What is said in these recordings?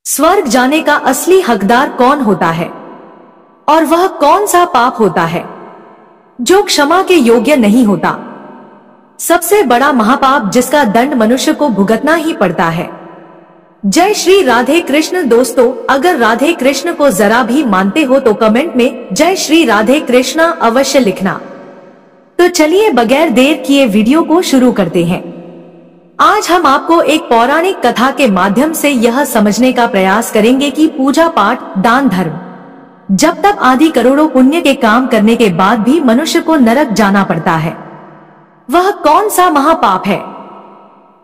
स्वर्ग जाने का असली हकदार कौन होता है और वह कौन सा पाप होता है जो क्षमा के योग्य नहीं होता। सबसे बड़ा महापाप जिसका दंड मनुष्य को भुगतना ही पड़ता है। जय श्री राधे कृष्ण। दोस्तों, अगर राधे कृष्ण को जरा भी मानते हो तो कमेंट में जय श्री राधे कृष्णा अवश्य लिखना। तो चलिए बगैर देर किए वीडियो को शुरू करते हैं। आज हम आपको एक पौराणिक कथा के माध्यम से यह समझने का प्रयास करेंगे कि पूजा पाठ, दान धर्म, जब तक आदि करोड़ों पुण्य के काम करने के बाद भी मनुष्य को नरक जाना पड़ता है, वह कौन सा महापाप है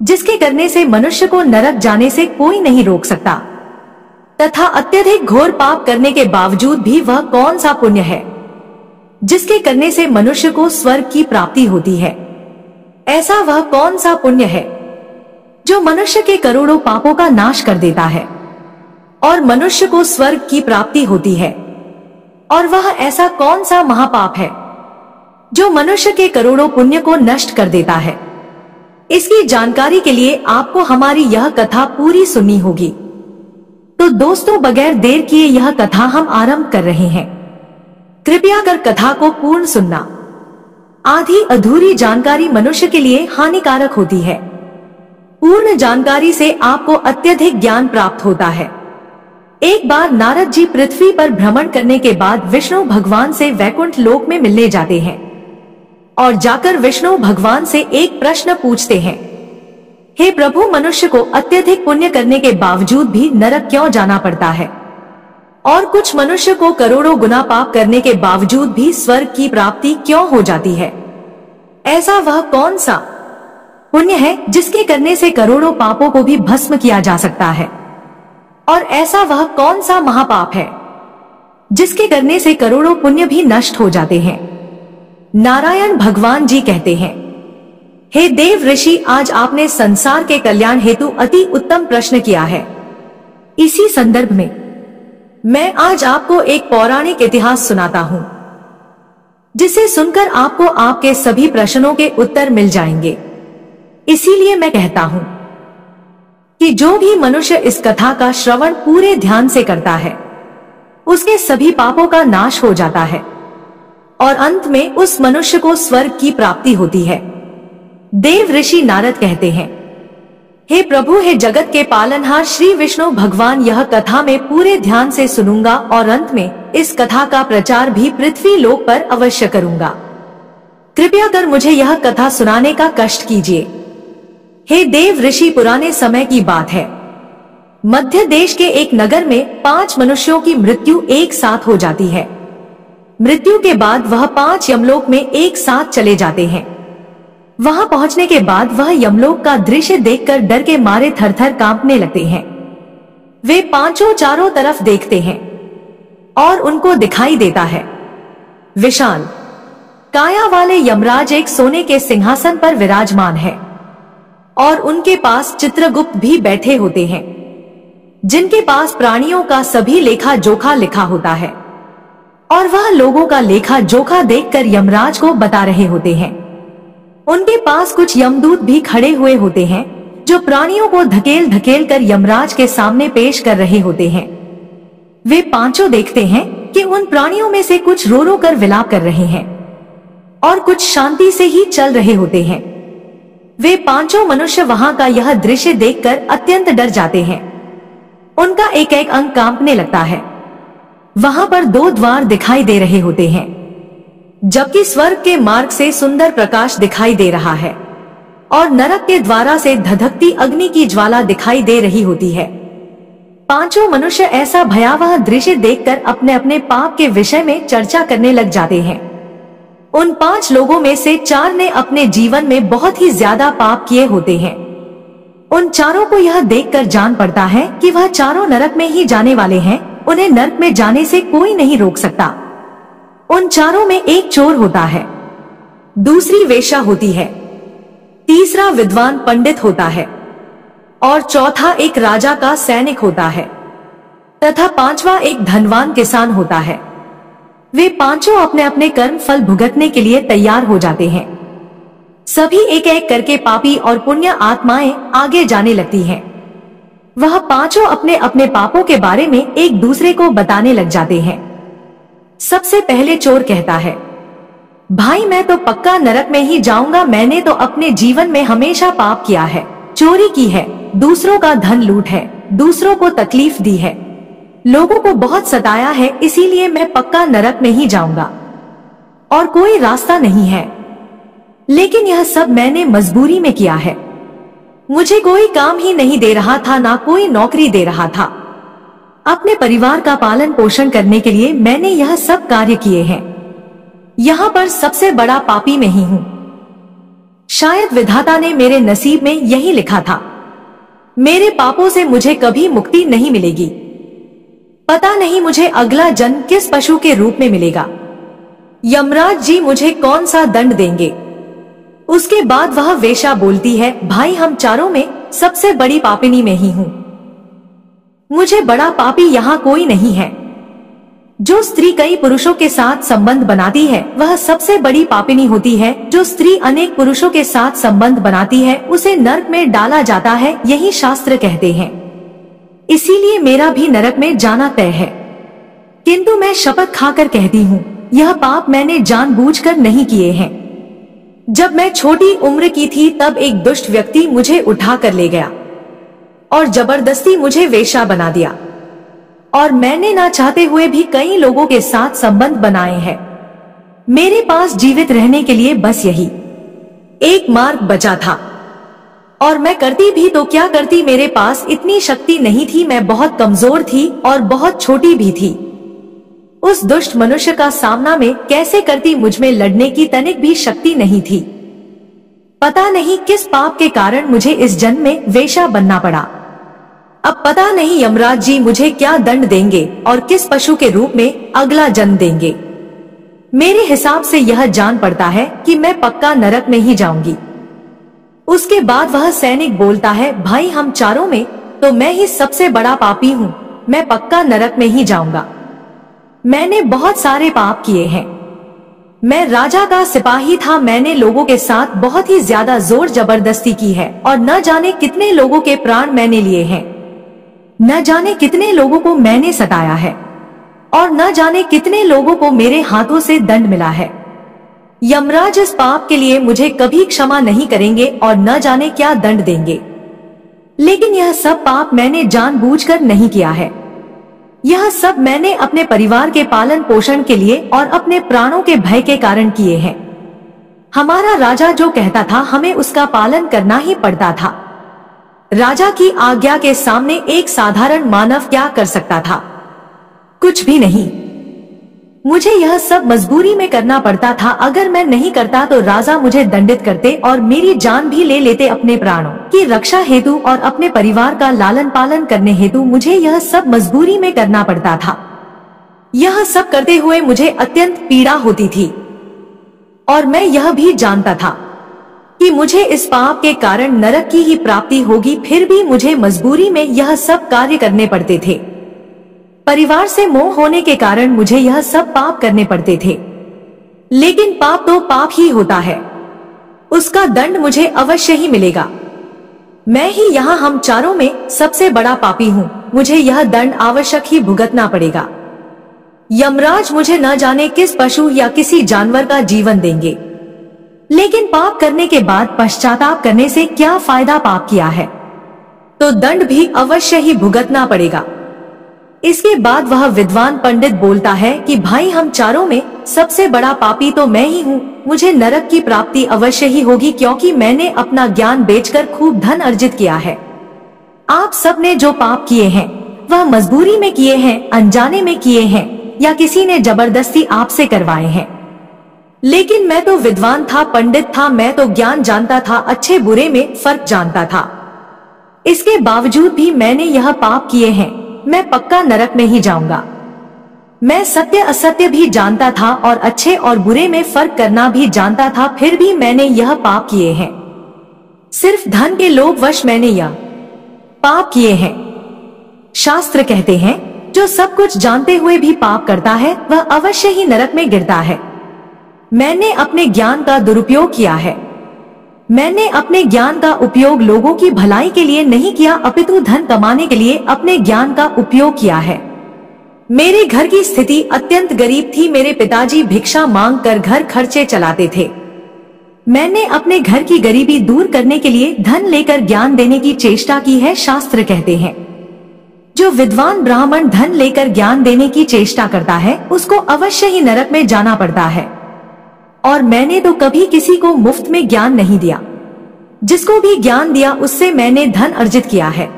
जिसके करने से मनुष्य को नरक जाने से कोई नहीं रोक सकता, तथा अत्यधिक घोर पाप करने के बावजूद भी वह कौन सा पुण्य है जिसके करने से मनुष्य को स्वर्ग की प्राप्ति होती है। ऐसा वह कौन सा पुण्य है जो मनुष्य के करोड़ों पापों का नाश कर देता है और मनुष्य को स्वर्ग की प्राप्ति होती है, और वह ऐसा कौन सा महापाप है जो मनुष्य के करोड़ों पुण्य को नष्ट कर देता है। इसकी जानकारी के लिए आपको हमारी यह कथा पूरी सुननी होगी। तो दोस्तों, बगैर देर किए यह कथा हम आरंभ कर रहे हैं। कृपया कर कथा को पूर्ण सुनना। आधी अधूरी जानकारी मनुष्य के लिए हानिकारक होती है। पूर्ण जानकारी से आपको अत्यधिक ज्ञान प्राप्त होता है। एक बार नारद जी पृथ्वी पर भ्रमण करने के बाद विष्णु भगवान से वैकुंठ लोक में मिलने जाते हैं और जाकर विष्णु भगवान से एक प्रश्न पूछते हैं। हे प्रभु, मनुष्य को अत्यधिक पुण्य करने के बावजूद भी नरक क्यों जाना पड़ता है और कुछ मनुष्य को करोड़ों गुना पाप करने के बावजूद भी स्वर्ग की प्राप्ति क्यों हो जाती है। ऐसा वह कौन सा पुण्य है जिसके करने से करोड़ों पापों को भी भस्म किया जा सकता है, और ऐसा वह कौन सा महापाप है जिसके करने से करोड़ों पुण्य भी नष्ट हो जाते हैं। नारायण भगवान जी कहते हैं, हे देव ऋषि, आज आपने संसार के कल्याण हेतु अति उत्तम प्रश्न किया है। इसी संदर्भ में मैं आज आपको एक पौराणिक इतिहास सुनाता हूं, जिसे सुनकर आपको आपके सभी प्रश्नों के उत्तर मिल जाएंगे। इसीलिए मैं कहता हूं कि जो भी मनुष्य इस कथा का श्रवण पूरे ध्यान से करता है, उसके सभी पापों का नाश हो जाता है और अंत में उस मनुष्य को स्वर्ग की प्राप्ति होती है। देव ऋषि नारद कहते हैं, हे प्रभु, हे जगत के पालनहार श्री विष्णु भगवान, यह कथा मैं पूरे ध्यान से सुनूंगा और अंत में इस कथा का प्रचार भी पृथ्वी लोक पर अवश्य करूंगा। कृपया कर मुझे यह कथा सुनाने का कष्ट कीजिए। हे देव ऋषि, पुराने समय की बात है। मध्य देश के एक नगर में 5 मनुष्यों की मृत्यु एक साथ हो जाती है। मृत्यु के बाद वह 5 यमलोक में एक साथ चले जाते हैं। वहां पहुंचने के बाद वह यमलोक का दृश्य देखकर डर के मारे थरथर कांपने लगते हैं। वे पांचों चारों तरफ देखते हैं और उनको दिखाई देता है विशाल काया वाले यमराज एक सोने के सिंहासन पर विराजमान है और उनके पास चित्रगुप्त भी बैठे होते हैं, जिनके पास प्राणियों का सभी लेखा जोखा लिखा होता है, और वह लोगों का लेखा जोखा देखकर यमराज को बता रहे होते हैं। उनके पास कुछ यमदूत भी खड़े हुए होते हैं, जो प्राणियों को धकेल धकेल कर यमराज के सामने पेश कर रहे होते हैं। वे पांचों देखते हैं कि उन प्राणियों में से कुछ रो रो कर विलाप कर रहे हैं और कुछ शांति से ही चल रहे होते हैं। वे पांचों मनुष्य वहां का यह दृश्य देखकर अत्यंत डर जाते हैं। उनका एक एक अंग कांपने लगता है। वहां पर 2 द्वार दिखाई दे रहे होते हैं, जबकि स्वर्ग के मार्ग से सुंदर प्रकाश दिखाई दे रहा है और नरक के द्वारा से धधकती अग्नि की ज्वाला दिखाई दे रही होती है। पांचों मनुष्य ऐसा भयावह दृश्य देखकर अपने अपने पाप के विषय में चर्चा करने लग जाते हैं। उन 5 लोगों में से 4 ने अपने जीवन में बहुत ही ज्यादा पाप किए होते हैं। उन चारों को यह देखकर जान पड़ता है कि वह चारों नरक में ही जाने वाले हैं। उन्हें नरक में जाने से कोई नहीं रोक सकता। उन चारों में एक चोर होता है, दूसरी वेश्या होती है, तीसरा विद्वान पंडित होता है और चौथा एक राजा का सैनिक होता है, तथा 5वां एक धनवान किसान होता है। वे पांचों अपने अपने कर्म फल भुगतने के लिए तैयार हो जाते हैं। सभी एक एक करके पापी और पुण्य आत्माएं आगे जाने लगती हैं। वह पांचों अपने अपने पापों के बारे में एक दूसरे को बताने लग जाते हैं। सबसे पहले चोर कहता है, भाई मैं तो पक्का नरक में ही जाऊंगा, मैंने तो अपने जीवन में हमेशा पाप किया है, चोरी की है, दूसरों का धन लूट है, दूसरों को तकलीफ दी है, लोगों को बहुत सताया है, इसीलिए मैं पक्का नरक में ही जाऊंगा और कोई रास्ता नहीं है। लेकिन यह सब मैंने मजबूरी में किया है, मुझे कोई काम ही नहीं दे रहा था, ना कोई नौकरी दे रहा था। अपने परिवार का पालन पोषण करने के लिए मैंने यह सब कार्य किए हैं। यहाँ पर सबसे बड़ा पापी मैं ही हूँ। शायद विधाता ने मेरे नसीब में यही लिखा था, मेरे पापों से मुझे कभी मुक्ति नहीं मिलेगी। पता नहीं मुझे अगला जन्म किस पशु के रूप में मिलेगा। यमराज जी मुझे कौन सा दंड देंगे। उसके बाद वह वेश्या बोलती है, भाई हम चारों में सबसे बड़ी पापिनी मैं ही हूँ, मुझे बड़ा पापी यहाँ कोई नहीं है। जो स्त्री कई पुरुषों के साथ संबंध बनाती है वह सबसे बड़ी पापिनी होती है। जो स्त्री अनेक पुरुषों के साथ संबंध बनाती है उसे नरक में डाला जाता है, यही शास्त्र कहते हैं। इसीलिए मेरा भी नरक में जाना तय है। किंतु मैं शपथ खाकर कहती हूँ, यह पाप मैंने जानबूझकर नहीं किए हैं। जब मैं छोटी उम्र की थी तब एक दुष्ट व्यक्ति मुझे उठा कर ले गया और जबरदस्ती मुझे वेश्या बना दिया, और मैंने ना चाहते हुए भी कई लोगों के साथ संबंध बनाए हैं। मेरे पास जीवित रहने के लिए बस यही एक मार्ग बचा था, और मैं करती भी तो क्या करती, मेरे पास इतनी शक्ति नहीं थी, मैं बहुत कमजोर थी और बहुत छोटी भी थी। उस दुष्ट मनुष्य का सामना में कैसे करती, मुझमें लड़ने की तनिक भी शक्ति नहीं थी। पता नहीं किस पाप के कारण मुझे इस जन्म में वेश्या बनना पड़ा। अब पता नहीं यमराज जी मुझे क्या दंड देंगे और किस पशु के रूप में अगला जन्म देंगे। मेरे हिसाब से यह जान पड़ता है कि मैं पक्का नरक में ही जाऊंगी। उसके बाद वह सैनिक बोलता है, भाई हम चारों में तो मैं ही सबसे बड़ा पापी हूँ, मैं पक्का नरक में ही जाऊंगा। मैंने बहुत सारे पाप किए हैं। मैं राजा का सिपाही था, मैंने लोगों के साथ बहुत ही ज्यादा जोर जबरदस्ती की है और न जाने कितने लोगों के प्राण मैंने लिए हैं। न जाने कितने लोगों को मैंने सताया है और न जाने कितने लोगों को मेरे हाथों से दंड मिला है। यमराज इस पाप के लिए मुझे कभी क्षमा नहीं करेंगे और न जाने क्या दंड देंगे। लेकिन यह सब पाप मैंने जानबूझकर नहीं किया है। यह सब मैंने अपने परिवार के पालन पोषण के लिए और अपने प्राणों के भय के कारण किए हैं। हमारा राजा जो कहता था हमें उसका पालन करना ही पड़ता था। राजा की आज्ञा के सामने एक साधारण मानव क्या कर सकता था? कुछ भी नहीं। मुझे यह सब मजबूरी में करना पड़ता था। अगर मैं नहीं करता तो राजा मुझे दंडित करते और मेरी जान भी ले लेते। अपने प्राणों की रक्षा हेतु और अपने परिवार का लालन पालन करने हेतु मुझे यह सब मजबूरी में करना पड़ता था। यह सब करते हुए मुझे अत्यंत पीड़ा होती थी और मैं यह भी जानता था कि मुझे इस पाप के कारण नरक की ही प्राप्ति होगी। फिर भी मुझे मजबूरी में यह सब कार्य करने पड़ते थे। परिवार से मोह होने के कारण मुझे यह सब पाप करने पड़ते थे। लेकिन पाप तो पाप ही होता है, उसका दंड मुझे अवश्य ही मिलेगा। मैं ही यहाँ हम चारों में सबसे बड़ा पापी हूँ, मुझे यह दंड आवश्यक ही भुगतना पड़ेगा। यमराज मुझे न जाने किस पशु या किसी जानवर का जीवन देंगे। लेकिन पाप करने के बाद पश्चाताप करने से क्या फायदा? पाप किया है तो दंड भी अवश्य ही भुगतना पड़ेगा। इसके बाद वह विद्वान पंडित बोलता है कि भाई हम चारों में सबसे बड़ा पापी तो मैं ही हूँ, मुझे नरक की प्राप्ति अवश्य ही होगी, क्योंकि मैंने अपना ज्ञान बेचकर खूब धन अर्जित किया है। आप सब ने जो पाप किए हैं वह मजबूरी में किए हैं, अनजाने में किए हैं या किसी ने जबरदस्ती आपसे करवाए हैं। लेकिन मैं तो विद्वान था, पंडित था, मैं तो ज्ञान जानता था, अच्छे बुरे में फर्क जानता था। इसके बावजूद भी मैंने यह पाप किए हैं। मैं पक्का नरक में ही जाऊंगा। मैं सत्य असत्य भी जानता था और अच्छे और बुरे में फर्क करना भी जानता था, फिर भी मैंने यह पाप किए हैं। सिर्फ धन के लोभ वश मैंने यह पाप किए हैं। शास्त्र कहते हैं जो सब कुछ जानते हुए भी पाप करता है वह अवश्य ही नरक में गिरता है। मैंने अपने ज्ञान का दुरुपयोग किया है। मैंने अपने ज्ञान का उपयोग लोगों की भलाई के लिए नहीं किया, अपितु धन कमाने के लिए अपने ज्ञान का उपयोग किया है। मेरे घर की स्थिति अत्यंत गरीब थी। मेरे पिताजी भिक्षा मांग कर घर खर्चे चलाते थे। मैंने अपने घर की गरीबी दूर करने के लिए धन लेकर ज्ञान देने की चेष्टा की है। शास्त्र कहते हैं, जो विद्वान ब्राह्मण धन लेकर ज्ञान देने की चेष्टा करता है उसको अवश्य ही नरक में जाना पड़ता है। और मैंने तो कभी किसी को मुफ्त में ज्ञान नहीं दिया। जिसको भी ज्ञान दिया उससे मैंने धन अर्जित किया है।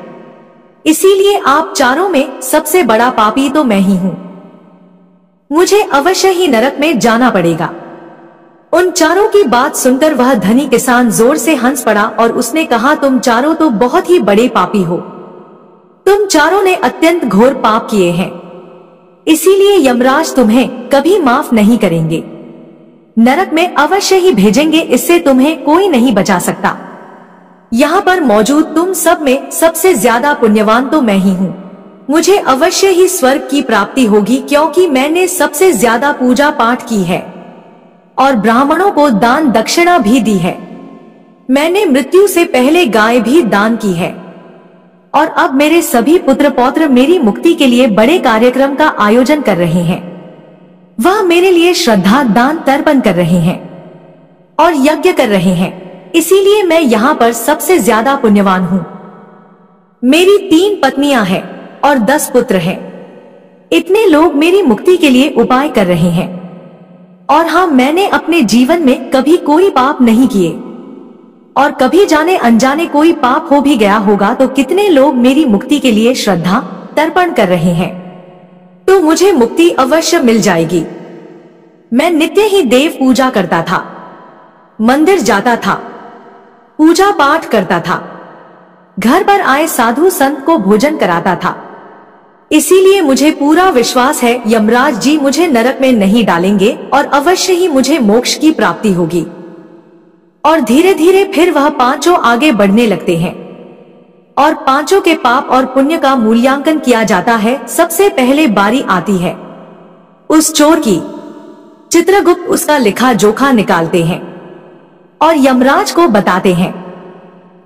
इसीलिए आप चारों में सबसे बड़ा पापी तो मैं ही हूँ। मुझे अवश्य ही नरक में जाना पड़ेगा। उन चारों की बात सुनकर वह धनी किसान जोर से हंस पड़ा और उसने कहा, तुम चारों तो बहुत ही बड़े पापी हो। तुम चारों ने अत्यंत घोर पाप किए हैं, इसीलिए यमराज तुम्हें कभी माफ नहीं करेंगे, नरक में अवश्य ही भेजेंगे। इससे तुम्हें कोई नहीं बचा सकता। यहाँ पर मौजूद तुम सब में सबसे ज्यादा पुण्यवान तो मैं ही हूँ। मुझे अवश्य ही स्वर्ग की प्राप्ति होगी, क्योंकि मैंने सबसे ज्यादा पूजा पाठ की है और ब्राह्मणों को दान दक्षिणा भी दी है। मैंने मृत्यु से पहले गाय भी दान की है और अब मेरे सभी पुत्र पौत्र मेरी मुक्ति के लिए बड़े कार्यक्रम का आयोजन कर रहे हैं। वह मेरे लिए श्रद्धा दान तर्पण कर रहे हैं और यज्ञ कर रहे हैं। इसीलिए मैं यहाँ पर सबसे ज्यादा पुण्यवान हूँ। मेरी 3 पत्नियां हैं और 10 पुत्र हैं। इतने लोग मेरी मुक्ति के लिए उपाय कर रहे हैं। और हाँ, मैंने अपने जीवन में कभी कोई पाप नहीं किए और कभी जाने अनजाने कोई पाप हो भी गया होगा तो कितने लोग मेरी मुक्ति के लिए श्रद्धा तर्पण कर रहे हैं, तो मुझे मुक्ति अवश्य मिल जाएगी। मैं नित्य ही देव पूजा करता था, मंदिर जाता था, पूजा पाठ करता था, घर पर आए साधु संत को भोजन कराता था। इसीलिए मुझे पूरा विश्वास है यमराज जी मुझे नरक में नहीं डालेंगे और अवश्य ही मुझे मोक्ष की प्राप्ति होगी। और धीरे धीरे फिर वह पांचों आगे बढ़ने लगते हैं और पांचों के पाप और पुण्य का मूल्यांकन किया जाता है। सबसे पहले बारी आती है उस चोर की। चित्रगुप्त उसका लिखा जोखा निकालते हैं और यमराज को बताते हैं।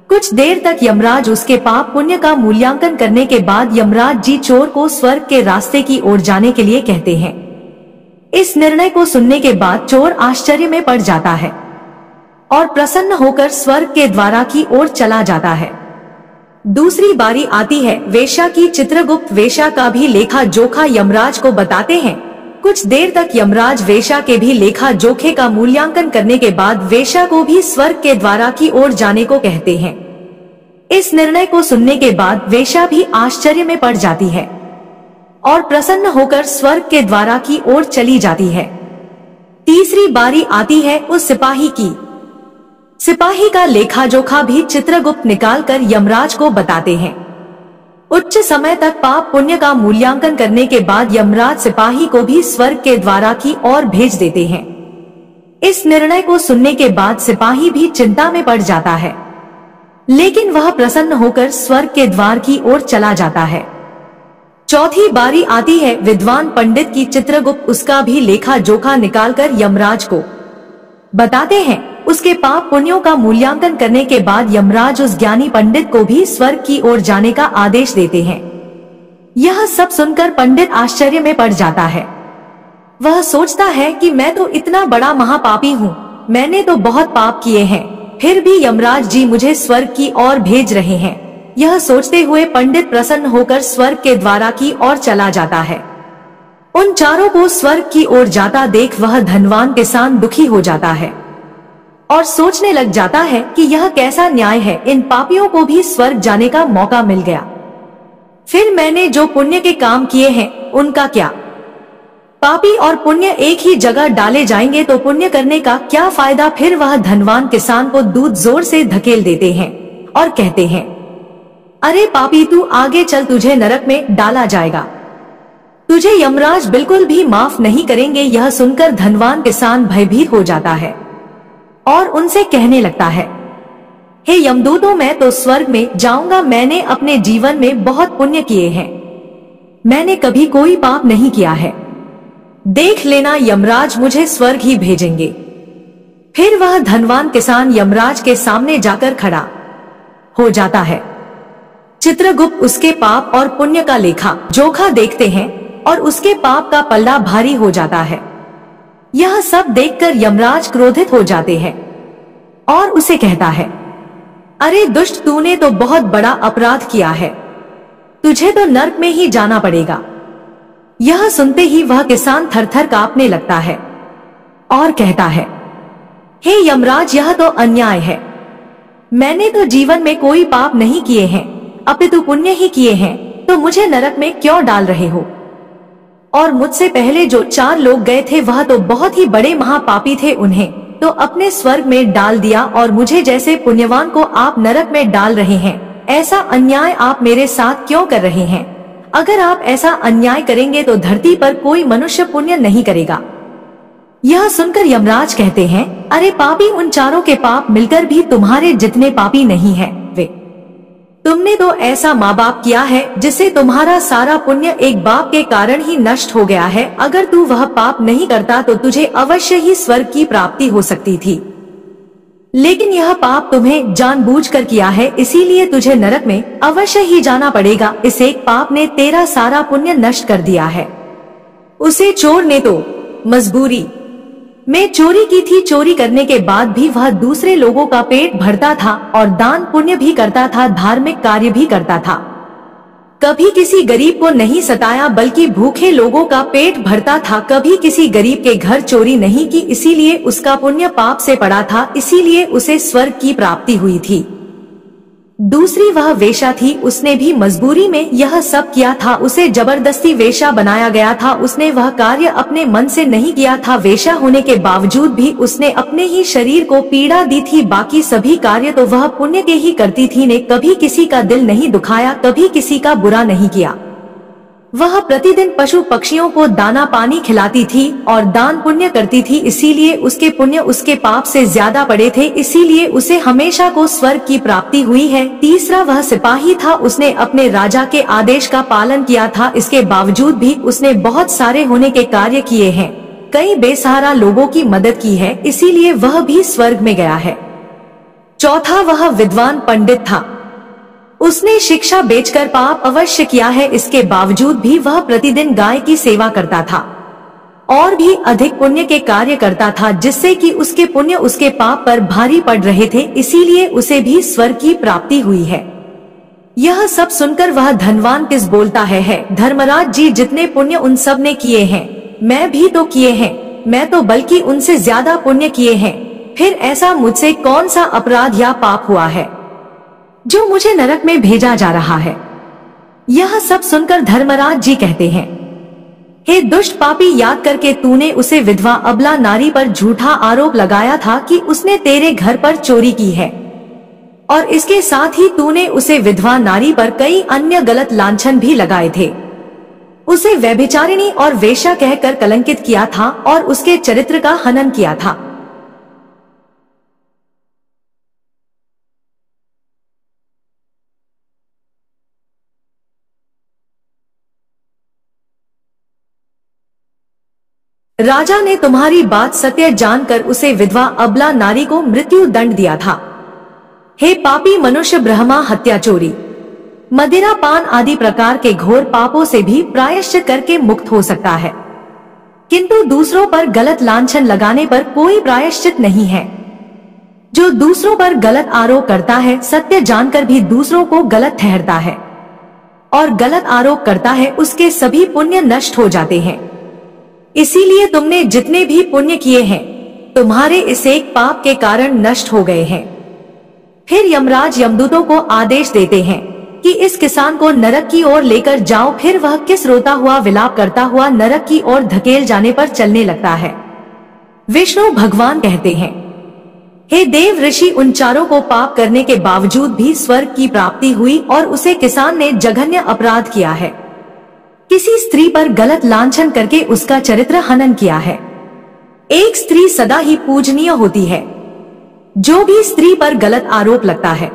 कुछ देर तक यमराज उसके पाप पुण्य का मूल्यांकन करने के बाद यमराज जी चोर को स्वर्ग के रास्ते की ओर जाने के लिए कहते हैं। इस निर्णय को सुनने के बाद चोर आश्चर्य में पड़ जाता है और प्रसन्न होकर स्वर्ग के द्वारा की ओर चला जाता है। दूसरी बारी आती है वेश्या की। चित्रगुप्त वेश्या का भी लेखा जोखा यमराज को बताते हैं। कुछ देर तक यमराज वेश्या के भी लेखा जोखे का मूल्यांकन करने के बाद वेश्या को भी स्वर्ग के द्वारा की ओर जाने को कहते हैं। इस निर्णय को सुनने के बाद वेश्या भी आश्चर्य में पड़ जाती है और प्रसन्न होकर स्वर्ग के द्वारा की ओर चली जाती है। तीसरी बारी आती है उस सिपाही की। सिपाही का लेखा जोखा भी चित्रगुप्त निकालकर यमराज को बताते हैं। उच्च समय तक पाप पुण्य का मूल्यांकन करने के बाद यमराज सिपाही को भी स्वर्ग के द्वारा की ओर भेज देते हैं। इस निर्णय को सुनने के बाद सिपाही भी चिंता में पड़ जाता है, लेकिन वह प्रसन्न होकर स्वर्ग के द्वार की ओर चला जाता है। चौथी बारी आती है विद्वान पंडित की। चित्रगुप्त उसका भी लेखा जोखा निकालकर यमराज को बताते हैं। उसके पाप पुण्यों का मूल्यांकन करने के बाद यमराज उस ज्ञानी पंडित को भी स्वर्ग की ओर जाने का आदेश देते हैं। यह सब सुनकर पंडित आश्चर्य में पड़ जाता है। वह सोचता है कि मैं तो इतना बड़ा महापापी हूँ, मैंने तो बहुत पाप किए हैं, फिर भी यमराज जी मुझे स्वर्ग की ओर भेज रहे हैं। यह सोचते हुए पंडित प्रसन्न होकर स्वर्ग के द्वारा की ओर चला जाता है। उन चारों को स्वर्ग की ओर जाता देख वह धनवान किसान दुखी हो जाता है और सोचने लग जाता है कि यह कैसा न्याय है, इन पापियों को भी स्वर्ग जाने का मौका मिल गया। फिर मैंने जो पुण्य के काम किए हैं उनका क्या? पापी और पुण्य एक ही जगह डाले जाएंगे तो पुण्य करने का क्या फायदा? फिर वह धनवान किसान को दूध जोर से धकेल देते हैं और कहते हैं, अरे पापी तू आगे चल, तुझे नरक में डाला जाएगा, तुझे यमराज बिल्कुल भी माफ नहीं करेंगे। यह सुनकर धनवान किसान भयभीत हो जाता है और उनसे कहने लगता है, हे यमदूतों, मैं तो स्वर्ग में जाऊंगा, मैंने अपने जीवन में बहुत पुण्य किए हैं, मैंने कभी कोई पाप नहीं किया है, देख लेना यमराज मुझे स्वर्ग ही भेजेंगे। फिर वह धनवान किसान यमराज के सामने जाकर खड़ा हो जाता है। चित्रगुप्त उसके पाप और पुण्य का लेखा जोखा देखते हैं और उसके पाप का पल्ला भारी हो जाता है। यह सब देखकर यमराज क्रोधित हो जाते हैं और उसे कहता है, अरे दुष्ट, तूने तो बहुत बड़ा अपराध किया है, तुझे तो नर्क में ही जाना पड़ेगा। यह सुनते ही वह किसान थरथर कांपने लगता है और कहता है, हे यमराज, यह तो अन्याय है। मैंने तो जीवन में कोई पाप नहीं किए हैं, अपितु पुण्य ही किए हैं, तो मुझे नरक में क्यों डाल रहे हो? और मुझसे पहले जो 4 लोग गए थे वह तो बहुत ही बड़े महापापी थे, उन्हें तो अपने स्वर्ग में डाल दिया और मुझे जैसे पुण्यवान को आप नरक में डाल रहे हैं। ऐसा अन्याय आप मेरे साथ क्यों कर रहे हैं? अगर आप ऐसा अन्याय करेंगे तो धरती पर कोई मनुष्य पुण्य नहीं करेगा। यह सुनकर यमराज कहते हैं, अरे पापी, उन 4 के पाप मिलकर भी तुम्हारे जितने पापी नहीं है वे। तुमने तो ऐसा माँ बाप किया है जिससे तुम्हारा सारा पुण्य एक बाप के कारण ही नष्ट हो गया है। अगर तू वह पाप नहीं करता तो तुझे अवश्य ही स्वर्ग की प्राप्ति हो सकती थी, लेकिन यह पाप तुम्हें जानबूझकर किया है, इसीलिए तुझे नरक में अवश्य ही जाना पड़ेगा। इस एक पाप ने तेरा सारा पुण्य नष्ट कर दिया है। उसे चोर ने तो मजबूरी में चोरी की थी, चोरी करने के बाद भी वह दूसरे लोगों का पेट भरता था और दान पुण्य भी करता था, धार्मिक कार्य भी करता था। कभी किसी गरीब को नहीं सताया बल्कि भूखे लोगों का पेट भरता था। कभी किसी गरीब के घर चोरी नहीं की, इसीलिए उसका पुण्य पाप से पड़ा था, इसीलिए उसे स्वर्ग की प्राप्ति हुई थी। दूसरी वह वेश्या थी, उसने भी मजबूरी में यह सब किया था, उसे जबरदस्ती वेश्या बनाया गया था। उसने वह कार्य अपने मन से नहीं किया था, वेश्या होने के बावजूद भी उसने अपने ही शरीर को पीड़ा दी थी। बाकी सभी कार्य तो वह पुण्य के ही करती थी, ने कभी किसी का दिल नहीं दुखाया, कभी किसी का बुरा नहीं किया। वह प्रतिदिन पशु पक्षियों को दाना पानी खिलाती थी और दान पुण्य करती थी, इसीलिए उसके पुण्य उसके पाप से ज्यादा पड़े थे, इसीलिए उसे हमेशा को स्वर्ग की प्राप्ति हुई है। तीसरा वह सिपाही था, उसने अपने राजा के आदेश का पालन किया था, इसके बावजूद भी उसने बहुत सारे होने के कार्य किए हैं, कई बेसहारा लोगों की मदद की है, इसीलिए वह भी स्वर्ग में गया है। चौथा वह विद्वान पंडित था, उसने शिक्षा बेचकर पाप अवश्य किया है, इसके बावजूद भी वह प्रतिदिन गाय की सेवा करता था और भी अधिक पुण्य के कार्य करता था, जिससे कि उसके पुण्य उसके पाप पर भारी पड़ रहे थे, इसीलिए उसे भी स्वर्ग की प्राप्ति हुई है। यह सब सुनकर वह धनवान किस बोलता है, धर्मराज जी, जितने पुण्य उन सब ने किए हैं, मैं भी तो किए हैं, मैं तो बल्कि उनसे ज्यादा पुण्य किए हैं, फिर ऐसा मुझसे कौन सा अपराध या पाप हुआ है जो मुझे नरक में भेजा जा रहा है। यह सब सुनकर धर्मराज जी कहते हैं, हे दुष्ट पापी, याद करके तूने उसे विधवा अबला नारी पर झूठा आरोप लगाया था कि उसने तेरे घर पर चोरी की है, और इसके साथ ही तूने उसे विधवा नारी पर कई अन्य गलत लांछन भी लगाए थे। उसे व्यभिचारिणी और वेश्या कहकर कलंकित किया था और उसके चरित्र का हनन किया था। राजा ने तुम्हारी बात सत्य जानकर उसे विधवा अबला नारी को मृत्यु दंड दिया था। हे पापी मनुष्य, ब्रह्मा हत्या, चोरी, मदिरा पान आदि प्रकार के घोर पापों से भी प्रायश्चित करके मुक्त हो सकता है, किंतु दूसरों पर गलत लांछन लगाने पर कोई प्रायश्चित नहीं है। जो दूसरों पर गलत आरोप करता है, सत्य जानकर भी दूसरों को गलत ठहरता है और गलत आरोप करता है, उसके सभी पुण्य नष्ट हो जाते हैं। इसीलिए तुमने जितने भी पुण्य किए हैं, तुम्हारे इस एक पाप के कारण नष्ट हो गए हैं। फिर यमराज यमदूतों को आदेश देते हैं कि इस किसान को नरक की ओर लेकर जाओ। फिर वह किस रोता हुआ विलाप करता हुआ नरक की ओर धकेल जाने पर चलने लगता है। विष्णु भगवान कहते हैं, हे देव ऋषि, उन 4 को पाप करने के बावजूद भी स्वर्ग की प्राप्ति हुई और उसे किसान ने जघन्य अपराध किया है, किसी स्त्री पर गलत लांछन करके उसका चरित्र हनन किया है। एक स्त्री सदा ही पूजनीय होती है, जो भी स्त्री पर गलत आरोप लगता है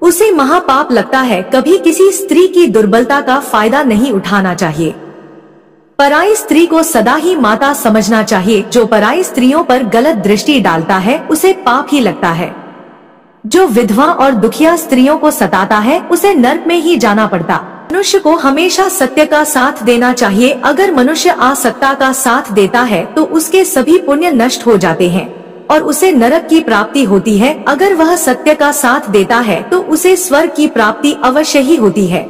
उसे महापाप लगता है। कभी किसी स्त्री की दुर्बलता का फायदा नहीं उठाना चाहिए। पराई स्त्री को सदा ही माता समझना चाहिए। जो पराई स्त्रियों पर गलत दृष्टि डालता है उसे पाप ही लगता है। जो विधवा और दुखिया स्त्रियों को सताता है उसे नरक में ही जाना पड़ता। मनुष्य को हमेशा सत्य का साथ देना चाहिए। अगर मनुष्य आसक्ता का साथ देता है तो उसके सभी पुण्य नष्ट हो जाते हैं और उसे नरक की प्राप्ति होती है। अगर वह सत्य का साथ देता है तो उसे स्वर्ग की प्राप्ति अवश्य ही होती है।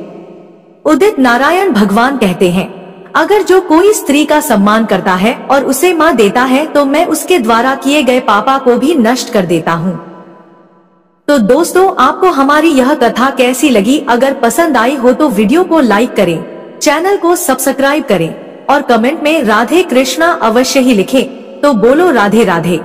उदित नारायण भगवान कहते हैं, अगर जो कोई स्त्री का सम्मान करता है और उसे मां देता है तो मैं उसके द्वारा किए गए पापा को भी नष्ट कर देता हूँ। तो दोस्तों, आपको हमारी यह कथा कैसी लगी? अगर पसंद आई हो तो वीडियो को लाइक करें, चैनल को सब्सक्राइब करें और कमेंट में राधे कृष्णा अवश्य ही लिखें। तो बोलो राधे राधे।